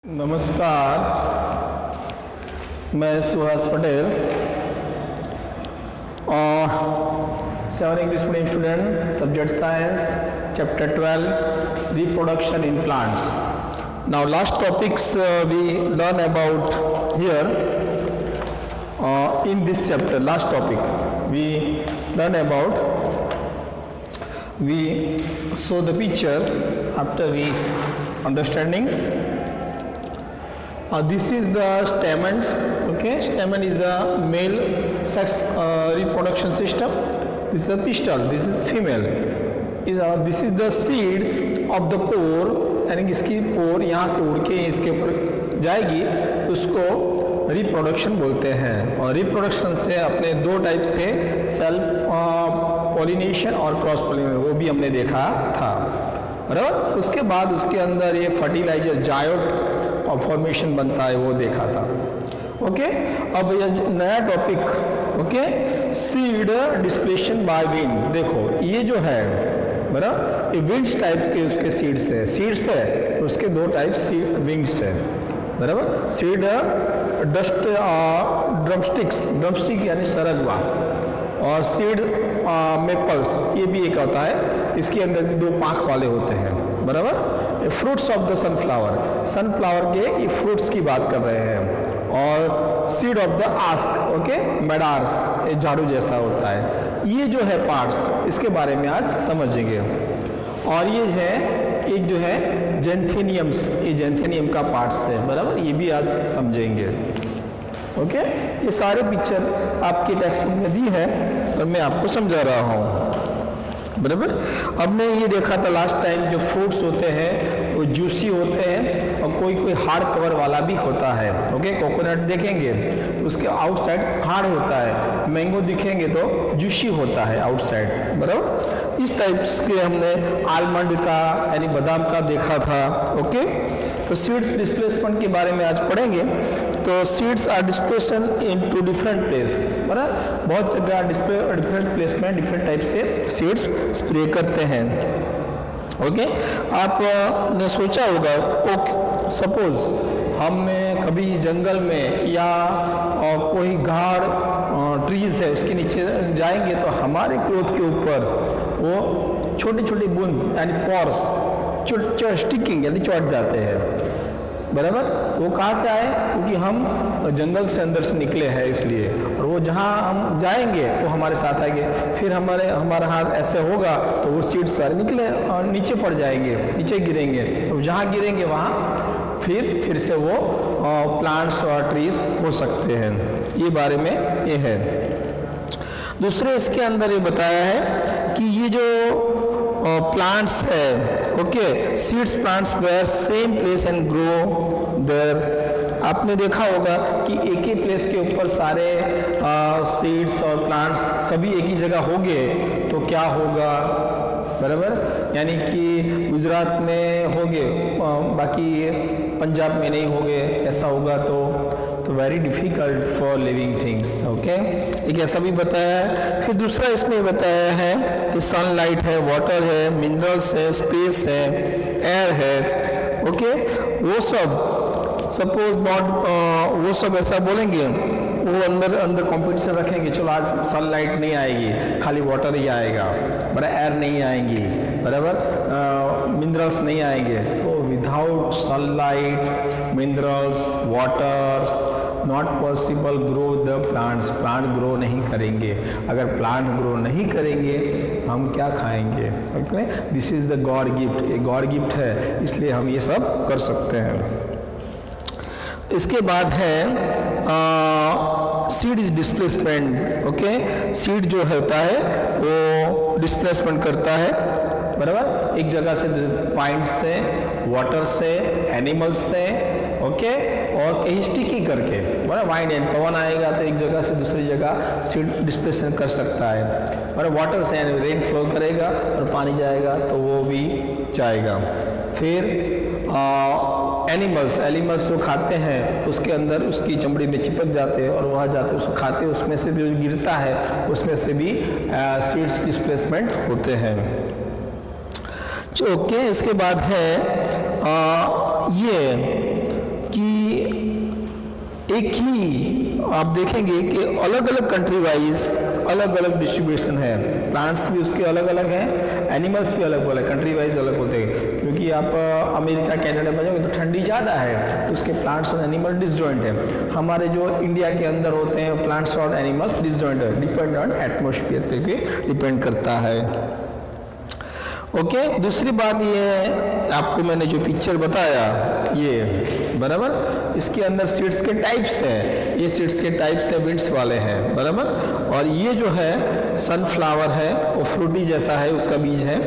नमस्कार, मैं Suhas Patel, 7 English medium student, subject science, chapter 12, reproduction in plants. Now last topics we learn about here in this chapter. Last topic we learn about, we saw the picture after we understanding. This is the stamens. Okay, stamen is the male sex reproduction system. This is the pistil. This is female. This is the seeds of the pore. यानी कि इसकी पोर यहाँ से उड़ के इसके ऊपर जाएगी तो उसको रिप्रोडक्शन बोलते हैं। और रिप्रोडक्शन से अपने दो टाइप थे, सेल्फ पॉलिनेशन और क्रॉस पॉलिनेशन, वो भी हमने देखा था बराबर। उसके बाद उसके अंदर ये फर्टिलाइजर जायोट फॉर्मेशन बनता है, वो देखा था। ओके, अब ये नया topic, okay, seed displacement by wind. देखो ये जो है बराबर, ये विंग्स टाइप के उसके सीड्स है, उसके दो टाइप विंग्स है बराबर। सीड डस्ट ड्रमस्टिक यानी सरगवा, और सीड मेपल्स ये भी एक होता है, इसके अंदर भी दो पाँख वाले होते हैं बराबर। फ्रूट्स ऑफ द सनफ्लावर के ये फ्रूट्स की बात कर रहे हैं। और सीड ऑफ द आस्क, ओके, मेडार्स, ये झाड़ू जैसा होता है। ये जो है पार्ट्स, इसके बारे में आज समझेंगे। और ये है एक जो है जेंथेनियम्स, ये जेंथेनियम का पार्ट्स है बराबर, ये भी आज समझेंगे। ओके, ये सारे पिक्चर आपकी टेक्स्ट बुक में दी है और मैं आपको समझा रहा हूँ बराबर। हमने ये देखा था लास्ट टाइम, जो फ्रूट्स होते हैं वो जूसी होते हैं और कोई कोई हार्ड कवर वाला भी होता है। ओके, कोकोनट देखेंगे तो उसके आउटसाइड हार्ड होता है, मैंगो दिखेंगे तो जूसी होता है आउटसाइड बराबर। इस टाइप के हमने आलमंड का यानी बादाम का देखा था। ओके, तो सीड्स डिस्प्लेसमेंट के बारे में आज पढ़ेंगे। तो seeds are displacement into different place बराबर, बहुत जगह डिफरेंट प्लेस में डिफरेंट टाइप से सीड्स स्प्रे करते हैं। ओके, आपने सोचा होगा, ओके, सपोज हमने कभी जंगल में या कोई गाढ़ ट्रीज है उसके नीचे जाएंगे तो हमारे क्लोथ के ऊपर वो छोटी छोटी बूंद यानी पॉर्स स्टिकिंग यानी चौट जाते हैं बराबर। तो वो कहाँ से आए? क्योंकि हम जंगल से अंदर से निकले हैं इसलिए, और वो जहाँ हम जाएंगे वो हमारे साथ आएंगे, फिर हमारा हाथ ऐसे होगा तो वो सीड्स सारे निकले और नीचे पड़ जाएंगे, नीचे गिरेंगे, तो जहाँ गिरेंगे वहाँ फिर से वो प्लांट्स और ट्रीज हो सकते हैं। ये बारे में ये है। दूसरे इसके अंदर ये बताया है कि ये जो प्लांट्स है, okay, seeds plants where same place and grow there. आपने देखा होगा कि एक ही प्लेस के ऊपर सारे सीड्स और प्लांट्स सभी एक ही जगह होंगे तो क्या होगा बराबर, यानी कि गुजरात में होंगे बाकी पंजाब में नहीं होंगे, ऐसा होगा तो very difficult for living things. Okay, एक ऐसा भी बताया है। फिर दूसरा इसमें बताया है कि सनलाइट है, वाटर है, मिनरल्स है, स्पेस है, एयर है। ओके, वो सब सपोज नॉट वो सब ऐसा बोलेंगे, वो अंदर कंपटीशन रखेंगे, चलो आज सनलाइट नहीं आएगी, खाली वाटर ही आएगा बराबर, एयर नहीं आएंगी बराबर, मिनरल्स नहीं आएंगे। तो without sunlight, minerals, waters not possible grow the plants, plant grow नहीं करेंगे। अगर प्लांट ग्रो नहीं करेंगे हम क्या खाएंगे? Okay, this is the God gift, ये गॉड गिफ्ट है, इसलिए हम ये सब कर सकते हैं। इसके बाद है seed is displacement. Okay, seed जो होता है वो डिस्प्लेसमेंट करता है बराबर, एक जगह से पॉइंट से, वाटर से, एनिमल्स से, ओके, और कहीं स्टिकी करके बराबर, वाइंड एंड पवन आएगा तो एक जगह से दूसरी जगह सीड डिस्प्लेसमेंट कर सकता है बराबर। वाटर से यानी रेन फ्लो करेगा और पानी जाएगा तो वो भी जाएगा। फिर एनिमल्स जो खाते हैं उसके अंदर उसकी चमड़ी में चिपक जाते हैं और वहाँ जाते उसको खाते हैं, उसमें से भी गिरता है, उसमें से भी सीड्स डिस्प्लेसमेंट होते हैं। ओके, इसके बाद है ये कि एक ही आप देखेंगे कि अलग अलग कंट्री वाइज अलग अलग डिस्ट्रीब्यूशन है। प्लांट्स भी उसके अलग अलग हैं, एनिमल्स भी अलग अलग कंट्री वाइज अलग होते हैं, क्योंकि आप अमेरिका कनाडा में जाओगे तो ठंडी ज़्यादा है तो उसके प्लांट्स और एनिमल डिसजॉइंट है। हमारे जो इंडिया के अंदर होते हैं प्लांट्स और एनिमल्स डिसजॉइंट है, डिपेंड ऑन एटमोस्फियर पे डिपेंड करता है। ओके, दूसरी बात ये है, आपको मैंने जो पिक्चर बताया ये बराबर, इसके अंदर सीड्स के टाइप्स हैं, ये सीड्स के टाइप्स है विंड्स वाले हैं बराबर, और ये जो है सनफ्लावर है वो फ्रूटी जैसा है, उसका बीज है,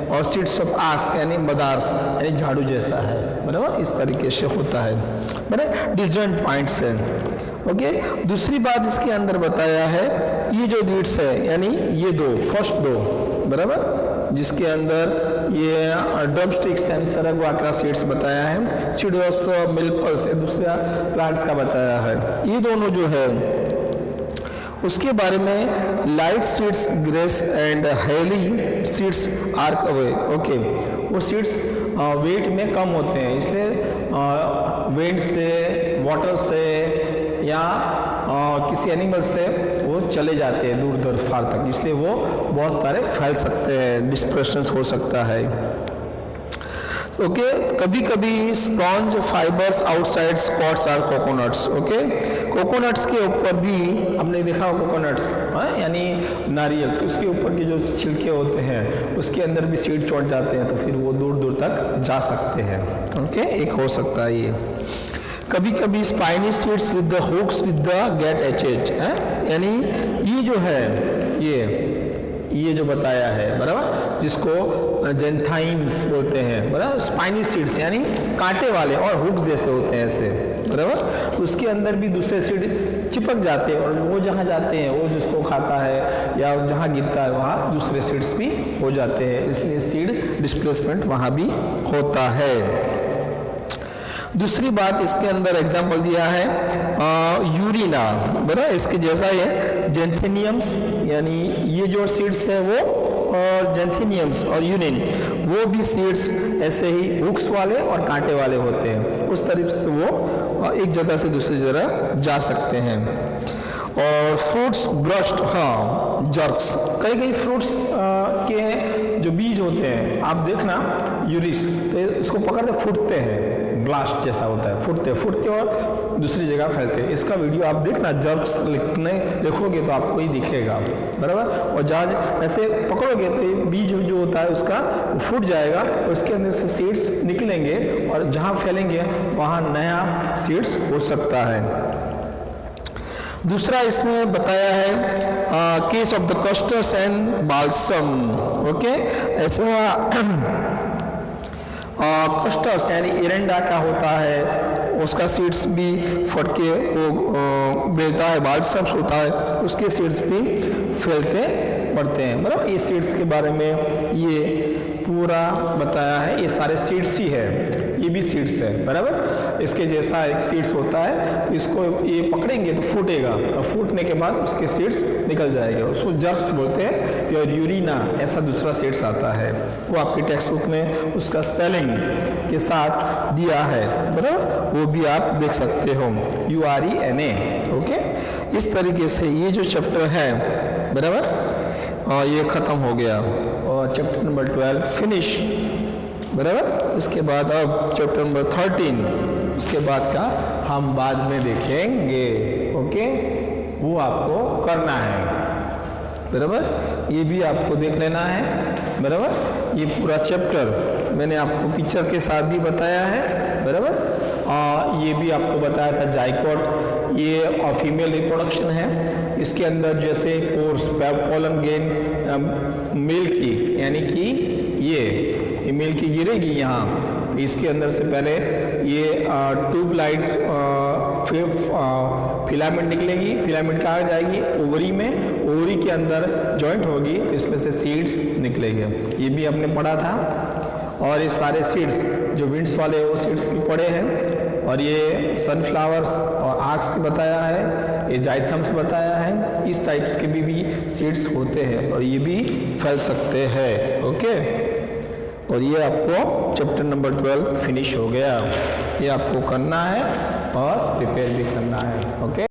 और सीड्स ऑफ आस्क यानी मदार्स यानी झाड़ू जैसा है बराबर, इस तरीके से होता है बराबर, डिसजॉइंट पॉइंट्स है। ओके, दूसरी बात इसके अंदर बताया है ये जो लीड्स है यानी ये दो फर्स्ट दो बराबर, जिसके अंदर ये ड्रम स्टिक्स यानी सरग वाकरा सीड्स बताया है, सीड ऑफ मिल्पर्स दूसरा प्लांट्स का बताया है। ये दोनों जो है उसके बारे में light seeds grace and heavy seeds are away. Okay, वो सीड्स वेट में कम होते हैं, इसलिए विंड से वाटर से या किसी एनिमल से वो चले जाते हैं दूर दूर फार तक, इसलिए वो बहुत सारे फैल सकते हैं, डिस्पर्शन हो सकता है। ओके, कभी कभी sponge fibres outside spots are coconuts. Okay, coconuts के ऊपर भी हमने देखा हो कोकोनट्स यानी नारियल, तो उसके ऊपर के जो छिलके होते हैं उसके अंदर भी सीड चढ़ जाते हैं, तो फिर वो दूर दूर तक जा सकते हैं। ओके, एक हो सकता है ये। कभी कभी spiny seeds with the hooks with the get edges, यानी ये जो है ये जो बताया है बराबर, जिसको जेंथाइम्स बोलते हैं बराबर, स्पाइनी सीड्स यानी कांटे वाले और हुक्स जैसे होते हैं ऐसे बराबर, उसके अंदर भी दूसरे सीड चिपक जाते हैं और वो जहाँ जाते हैं वो जिसको खाता है या जहाँ गिरता है वहाँ दूसरे सीड्स भी हो जाते हैं, इसलिए सीड डिस्प्लेसमेंट वहाँ भी होता है। दूसरी बात इसके अंदर एग्जाम्पल दिया है यूरिना बराबर, इसके जैसा है जेंथेनियम्स यानी ये जो सीड्स है वो, और जेंथेनियम्स और यूरिन वो भी सीड्स ऐसे ही हुक्स वाले और कांटे वाले होते हैं, उस तरीके से वो एक जगह से दूसरी जगह जा सकते हैं। और फ्रूट्स ब्रश्ड, हाँ जर्क्स, कई कई फ्रूट्स के जो बीज होते हैं आप देखना यूरिस, तो इसको पकड़ते फूटते हैं, ब्लास्ट जैसा होता है, फूटते और दूसरी जगह फैलते हैं। इसका वीडियो आप देखना, जर्क्स लिखोगे तो आपको ही दिखेगा बराबर, और जहाँ ऐसे पकड़ोगे तो ये बीज जो होता है उसका फूट जाएगा, उसके अंदर से सीड्स निकलेंगे और जहाँ फैलेंगे वहाँ नया सीड्स हो सकता है। दूसरा इसमें बताया है case of the castors and balsam. Okay, ऐसा कस्टर्स यानी एरेंडा का होता है, उसका सीड्स भी फट के वो मिलता है, बाल्सम्स होता है उसके सीड्स भी फैलते पड़ते हैं बराबर। ये सीड्स के बारे में ये पूरा बताया है, ये सारे सीड्स ही है, ये भी सीड्स है बराबर, इसके जैसा एक सीड्स होता है, तो इसको ये पकड़ेंगे तो फूटेगा और फूटने के बाद उसके सीड्स निकल जाएंगे, उसको जर्स बोलते हैं, और यूरिना ऐसा दूसरा सीड्स आता है, वो आपकी टेक्स्ट बुक में उसका स्पेलिंग के साथ दिया है बराबर, वो भी आप देख सकते हो, URENA। ओके, इस तरीके से ये जो चैप्टर है बराबर ये ख़त्म हो गया और चैप्टर नंबर 12 फिनिश बराबर। उसके बाद अब चैप्टर नंबर 13 उसके बाद का हम बाद में देखेंगे। ओके, वो आपको करना है बराबर, ये भी आपको देख लेना है बराबर। ये पूरा चैप्टर मैंने आपको पिक्चर के साथ भी बताया है बराबर, ये भी आपको बताया था जाइकोट, ये फीमेल रिप्रोडक्शन है, इसके अंदर जैसे पोर्स पोलन गेन मेल की यानी कि ये मेल की गिरेगी यहाँ, तो इसके अंदर से पहले ये ट्यूब लाइट फिलामेंट निकलेगी, फिलामेंट कहाँ जाएगी ओवरी में, ओवरी के अंदर जॉइंट होगी तो इसमें से सीड्स निकलेंगे, ये भी आपने पढ़ा था। और ये सारे सीड्स जो विंड्स वाले वो सीड्स भी पड़े हैं, और ये सनफ्लावर्स और आक्स की बताया है, ये जाइथम्स बताया है, इस टाइप्स के भी सीड्स होते हैं और ये भी फैल सकते हैं। ओके, और ये आपको चैप्टर नंबर 12 फिनिश हो गया। ये आपको करना है और प्रिपेयर भी करना है। ओके।